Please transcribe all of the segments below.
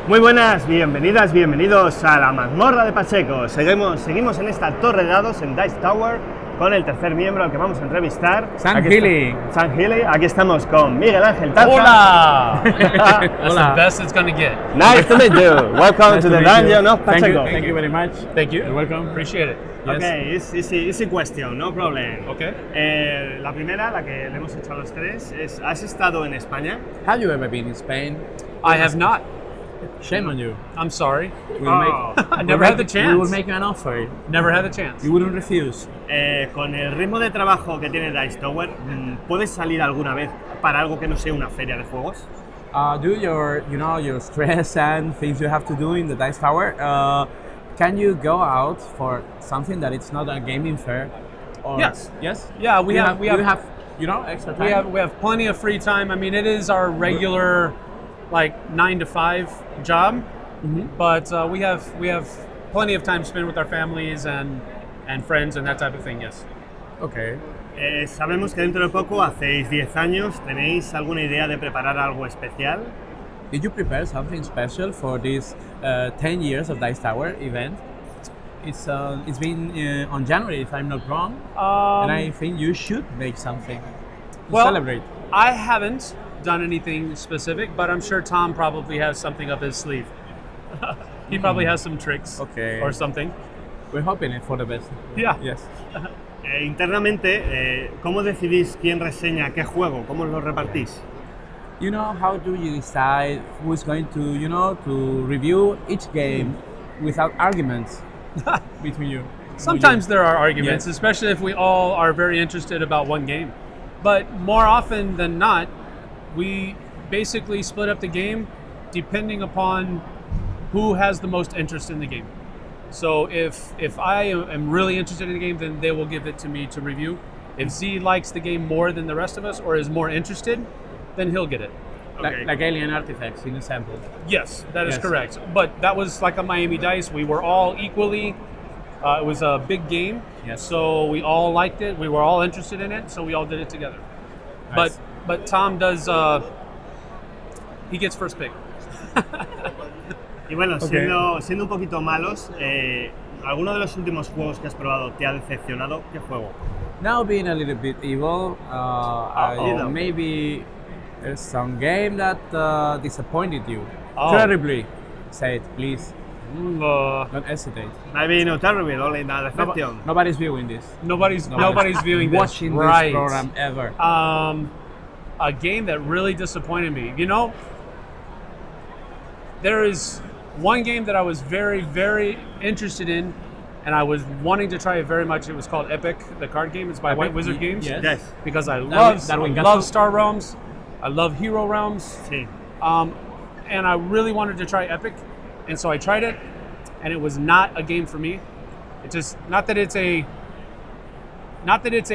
Muy buenas, bienvenidas, bienvenidos a la mazmorra de Pacheco. Seguimos en esta torre de dados en Dice Tower con el tercer miembro al que vamos a entrevistar. Sam Healy. Sam Healy. Aquí estamos con Miguel Ángel Taza. Hola! That's the best it's going to get. Nice to meet you. Welcome to the dungeon of Pacheco. Thank you very much. Thank you. You're welcome. Appreciate it. Yes. Okay, easy question, no problem. Okay. La primera, la que le hemos hecho a los tres, es: ¿has estado en España? Have you ever been in Spain? I have not. Shame on you. I'm sorry. We'll Oh. I never had the chance. We will make you an offer. Never had the chance. You wouldn't refuse. Con el ritmo de trabajo que tiene Dice Tower, ¿puedes salir alguna vez para algo que no sea una feria de juegos? Do your stress and things you have to do in the Dice Tower. Can you go out for something that it's not a gaming fair? Or Yes. Yes. Yeah, we have extra time. we have plenty of free time. I mean, it is our regular like 9 to 5 job, but we have plenty of time to spend with our families and friends and that type of thing. Yes. Okay. Sabemos que dentro de poco, hacéis 10 años, ¿tenéis alguna idea de preparar algo especial? Did you prepare something special for this 10 years of Dice Tower event? It's been on January, if I'm not wrong, and I think you should make something to celebrate. I haven't done anything specific, but I'm sure Tom probably has something up his sleeve. He probably has some tricks or something. We're hoping for the best. Yeah. Yes. Internamente, ¿cómo decidís quién reseña qué juego? ¿Cómo lo repartís? You know, how do you decide who is going to review each game without arguments between you? Sometimes there are arguments, Yes. especially if we all are very interested about one game. But more often than not, we basically split up the game depending upon who has the most interest in the game. So if I am really interested in the game, then they will give it to me to review. If Z likes the game more than the rest of us or is more interested, then he'll get it. Okay. Like Alien Artifacts, in example. Yes, that is Yes. correct. But that was like a Miami Dice. We were all equally. It was a big game, Yes. so we all liked it. We were all interested in it, so we all did it together. Nice. But Tom does. He gets first pick. Y bueno, Okay. siendo un poquito malos, ¿alguno de los últimos juegos que has probado te ha decepcionado? ¿Qué juego? Now being a little bit evil, Uh-oh. maybe there's some game that disappointed you Oh. terribly. Say it, please. Uh, Don't hesitate. Maybe no terrible, only the deception. Nobody's viewing this. nobody's viewing this. Watching right. this program ever. A game that really disappointed me. You know, there is one game that I was very, very interested in, and I was wanting to try it very much. It was called Epic, the card game. It's by Epic, White Wizard Games. yes. Yes, Because I Darwin Castle. love Star Realms, I love Hero Realms, sí. and I really wanted to try Epic, and so I tried it, and it was not a game for me. It just not that it's a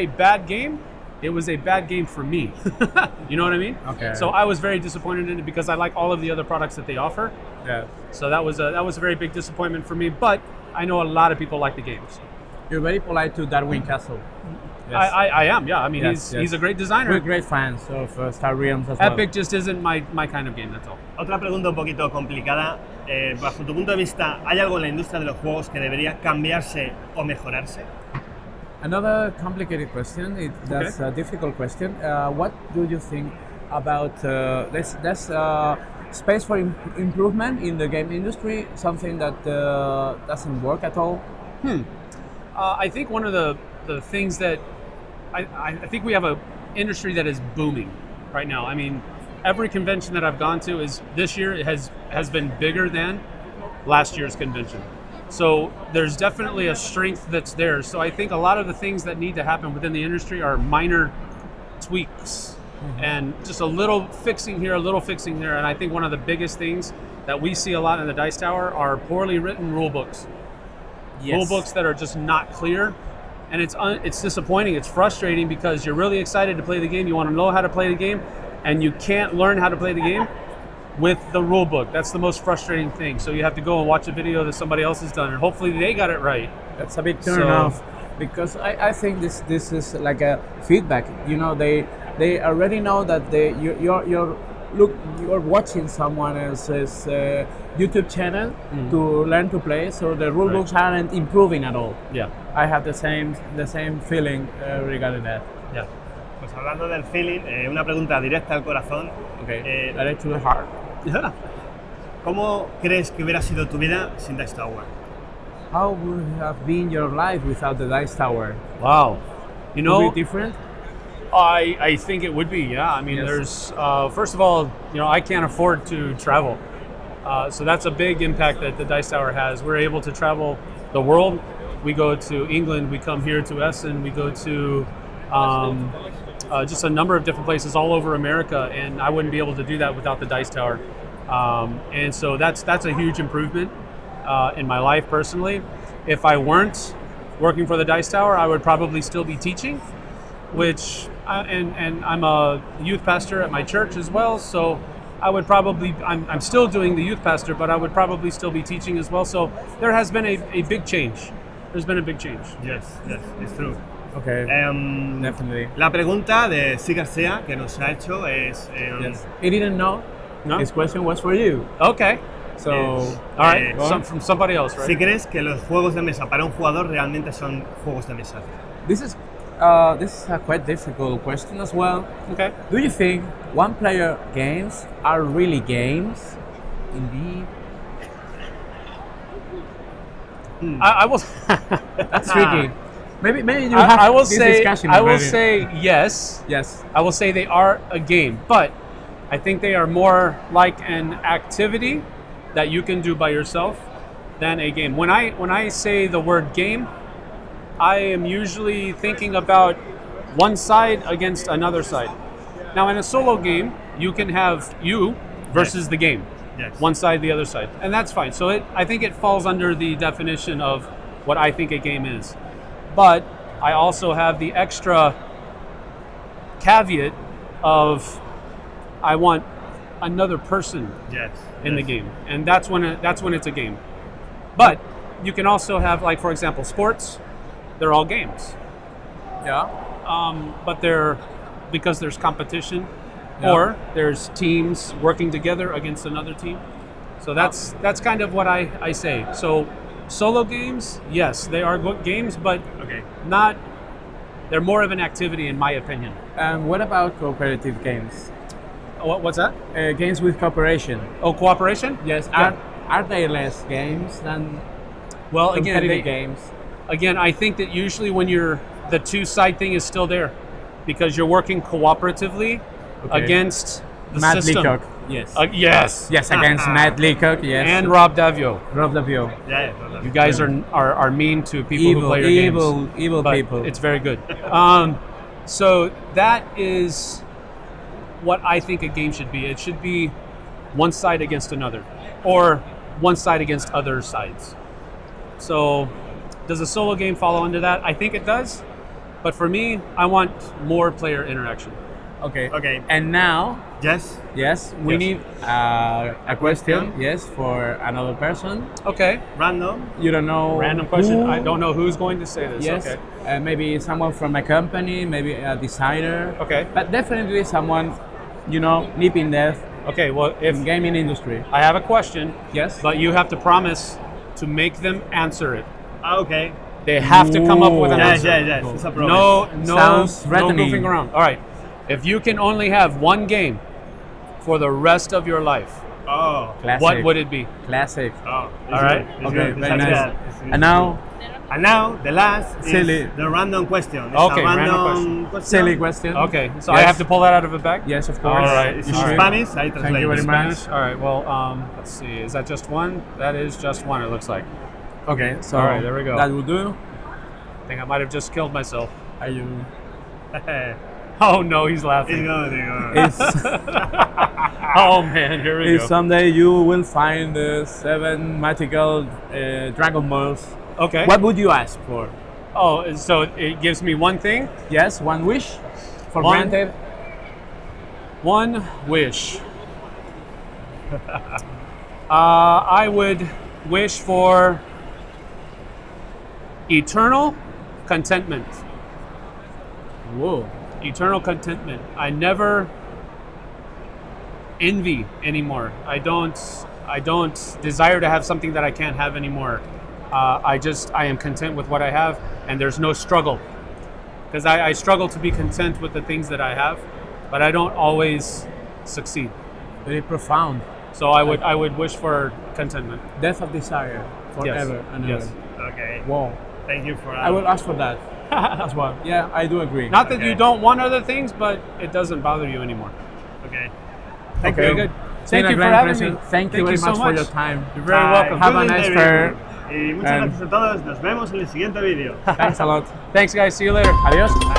bad game. It was a bad game for me. You know what I mean? Okay. So I was very disappointed in it because I like all of the other products that they offer. Yeah. So that was a very big disappointment for me. But I know a lot of people like the games. You're very polite to Darwin Castle. Yes. I am. Yeah. I mean, Yes, yes. he's a great designer. We're great fans of Star Realms as well. Epic just isn't my kind of game. That's all. Otra pregunta un poquito complicada. Bajo tu punto de vista, ¿hay algo en la industria de los juegos que debería cambiarse o mejorarse? Another complicated question. That's a difficult question. What do you think about there's space for improvement in the game industry? Something that doesn't work at all? I think one of the things that I think we have a industry that is booming right now. I mean, every convention that I've gone to is this year has been bigger than last year's convention. So there's definitely a strength that's there. So I think a lot of the things that need to happen within the industry are minor tweaks and just a little fixing here, a little fixing there. And I think one of the biggest things that we see a lot in the Dice Tower are poorly written rule books. Rule books that are just not clear. And it's disappointing, it's frustrating because you're really excited to play the game, you want to know how to play the game, and you can't learn how to play the game with the rule book. That's the most frustrating thing. So you have to go and watch a video that somebody else has done, and hopefully they got it right. That's a big turn off because I think this is like a feedback. You know, they already know that your look, you're watching someone else's YouTube channel to learn to play, so the rule books aren't improving at all. Yeah. I have the same feeling regarding that. Yeah. Pues hablando del feeling, una pregunta directa al corazón. Okay, direct to the heart. Yeah. ¿Cómo crees que hubiera sido tu vida sin Dice Tower? How would have been your life without the Dice Tower? Wow. You know, Would be different? I think it would be, yeah. I mean, Yes. there's, first of all, I can't afford to travel. So that's a big impact that the Dice Tower has. We're able to travel the world. We go to England, we come here to Essen, we go to just a number of different places all over America, and I wouldn't be able to do that without the Dice Tower. And so that's a huge improvement in my life personally. If I weren't working for the Dice Tower, I would probably still be teaching, which and I'm a youth pastor at my church as well, so I would probably I'm still doing the youth pastor, but I would probably still be teaching as well. So there has been a big change. There's been a big change. Yes, it's true. Okay, definitely. La pregunta de Si García que nos ha hecho es Yes. He didn't know. No? His question was for you. Okay. So, All right. From somebody else, right? si crees que los juegos de mesa para un jugador realmente son juegos de mesa. this is a quite difficult question as well. Okay. Do you think one-player games are really games? Indeed. I will. That's tricky. Maybe you I, have I will this say. discussion I will already. say yes. Yes. I will say they are a game, but I think they are more like an activity that you can do by yourself than a game. When I say the word game, I am usually thinking about one side against another side. Now, in a solo game, you can have you versus the game, Yes. one side, the other side, and that's fine. So I think it falls under the definition of what I think a game is. But I also have the extra caveat of I want another person Yes. in the game, and that's when it's a game. But you can also have, like, for example, sports. They're all games, Yeah. but they're because there's competition, Yeah. or there's teams working together against another team. So that's kind of what I say. So solo games, yes, they are good games, but Okay. not. They're more of an activity, in my opinion. And what about cooperative games? What's that? Games with cooperation. Oh, cooperation? Yes. Yeah. Are they less games than Well, again, competitive games? Again, I think that usually when the two-side thing is still there, because you're working cooperatively Okay. against the Matt system. Leacock. Yes. Yes. Yes, against Matt Leacock. Yes. And Rob Davio. Rob Davio. Yeah. You guys are mean to people who play your games. Evil But people. it's very good. So that is what I think a game should be. It should be one side against another, or one side against other sides. So does a solo game follow under that? I think it does. But for me, I want more player interaction. Okay. Okay. And now, Yes. yes, we Yes. need a question. Yes, for another person. Okay. Random. You don't know. Random question. who- I don't know who's going to say this. Yes. Okay. Maybe someone from a company, maybe a designer. Okay. But definitely someone, nip in death Okay. Well, if in gaming industry. I have a question, Yes. but you have to promise to make them answer it. Okay. They have to come up with an Yes, answer. yes. It's a problem. No Sounds no threatening. goofing around. All right. If you can only have one game for the rest of your life, Oh. Classic. what would it be? Classic. Oh. All right. Okay, very nice. And And now, the last Silly. is the random question. It's Okay, a random question. silly question. Okay. So Yes. I have to pull that out of a bag? Yes, of course. All right. It's You in should. Spanish. I translate. Thank you very much. Spanish? All right. Well, let's see. Is that just one? That is just one, it looks like. Okay, so All right, there we go. That will do. I think I might have just killed myself. Are you? Oh, no, he's It's laughing. good, it's good. It's, Oh, man. Here we if go. someday you will find the 7 magical Dragon Balls, Okay. what would you ask for? Oh, so it gives me one thing? Yes, one wish for One. granted. One wish. I would wish for eternal contentment. Whoa. Eternal contentment. I never envy anymore. I don't desire to have something that I can't have anymore. I am content with what I have, and there's no struggle. Because I struggle to be content with the things that I have, but I don't always succeed. Very profound. So I would wish for contentment. Death of desire forever and ever. Yes. Okay. Wow. Thank you for that. I will ask for that as well. Yeah, I do agree. Not that Okay. you don't want other things, but it doesn't bother you anymore. Okay. Thank Okay. you. Good. It's been Thank a you for grand having pleasure. me. Thank you very so much for your time. You're very Bye. welcome. Have a Good nice interview. fair. Y muchas And- gracias a todos. Nos vemos en el siguiente vídeo. Thanks a lot. Thanks, guys. See you later. Adiós.